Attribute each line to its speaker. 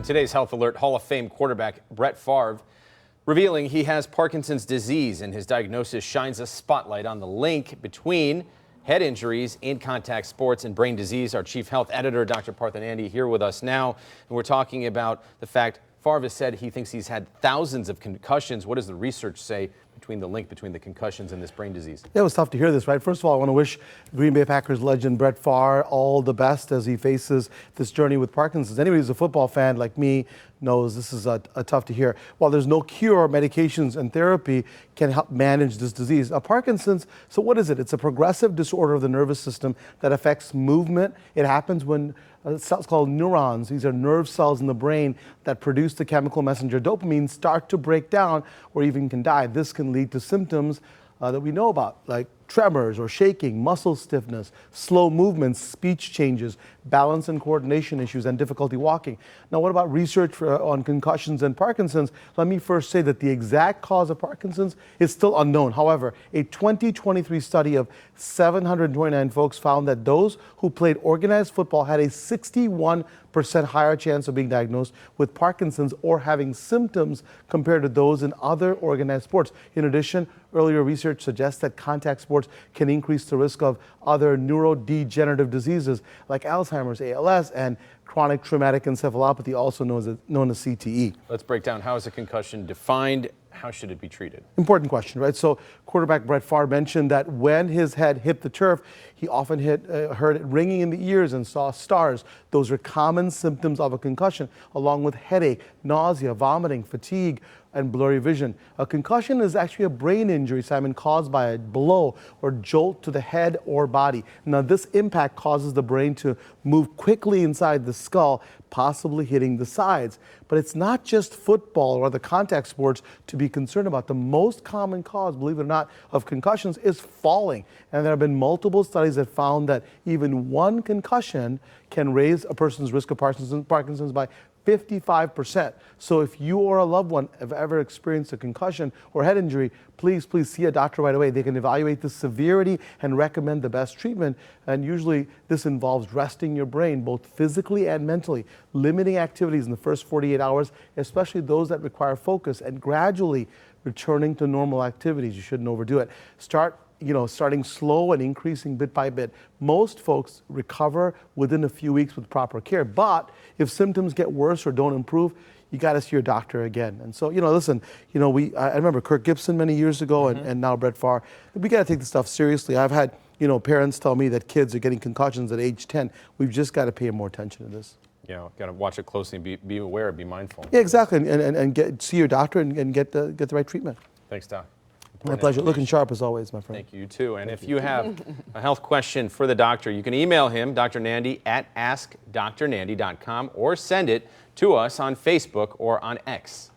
Speaker 1: today's Health Alert, Hall of Fame quarterback Brett Favre revealing he has Parkinson's disease, and his diagnosis shines a spotlight on the link between head injuries in contact sports and brain disease. Our chief health editor, Dr. Partha Nandi, here with us now, and we're talking about the fact Favre has said he thinks he's had thousands of concussions. What does the research say between the link between the concussions and this brain disease?
Speaker 2: Yeah, it was tough to hear this, right? First of all, I want to wish Green Bay Packers legend Brett Favre all the best as he faces this journey with Parkinson's. Anybody who's a football fan like me knows this is a tough to hear. While there's no cure, medications and therapy can help manage this disease. Parkinson's, so what is it? It's a progressive disorder of the nervous system that affects movement. It happens when cells called neurons, these are nerve cells in the brain that produce the chemical messenger dopamine, start to break down or even can die. This can lead to symptoms that we know about, like tremors or shaking, muscle stiffness, slow movements, speech changes, balance and coordination issues, and difficulty walking. Now, what about research on concussions and Parkinson's? Let me first say that the exact cause of Parkinson's is still unknown. However, a 2023 study of 729 folks found that those who played organized football had a 61% higher chance of being diagnosed with Parkinson's or having symptoms compared to those in other organized sports. In addition, earlier research suggests that contact sports can increase the risk of other neurodegenerative diseases like Alzheimer's, ALS, and chronic traumatic encephalopathy, also known as CTE.
Speaker 1: Let's break down, how is a concussion defined? How should it be treated?
Speaker 2: Important question, right? So quarterback Brett Favre mentioned that when his head hit the turf, he often heard it ringing in the ears and saw stars. Those are common symptoms of a concussion, along with headache, nausea, vomiting, fatigue, and blurry vision. A concussion is actually a brain injury, Simon, caused by a blow or jolt to the head or body. Now, this impact causes the brain to move quickly inside the skull, possibly hitting the sides. But it's not just football or the contact sports to be concerned about. The most common cause, believe it or not, of concussions is falling. And there have been multiple studies that found that even one concussion can raise a person's risk of Parkinson's by 55%. So if you or a loved one have ever experienced a concussion or head injury, please see a doctor right away. They can evaluate the severity and recommend the best treatment. And usually this involves resting your brain, both physically and mentally, limiting activities in the first 48 hours, especially those that require focus, and gradually returning to normal activities. You shouldn't overdo it. Starting slow and increasing bit by bit. Most folks recover within a few weeks with proper care, but if symptoms get worse or don't improve, you got to see your doctor again. And so, listen, I remember Kirk Gibson many years ago, and now Brett Favre. We got to take this stuff seriously. I've had, parents tell me that kids are getting concussions at age 10. We've just got to pay more attention to this.
Speaker 1: Yeah, got to watch it closely and be aware, be mindful.
Speaker 2: Yeah, exactly, and see your doctor and get the right treatment.
Speaker 1: Thanks, Doc.
Speaker 2: My pleasure. Looking sharp as always, my friend.
Speaker 1: Thank you, too. And if you have a health question for the doctor, you can email him, Dr. Nandi, at askdrnandi.com, or send it to us on Facebook or on X.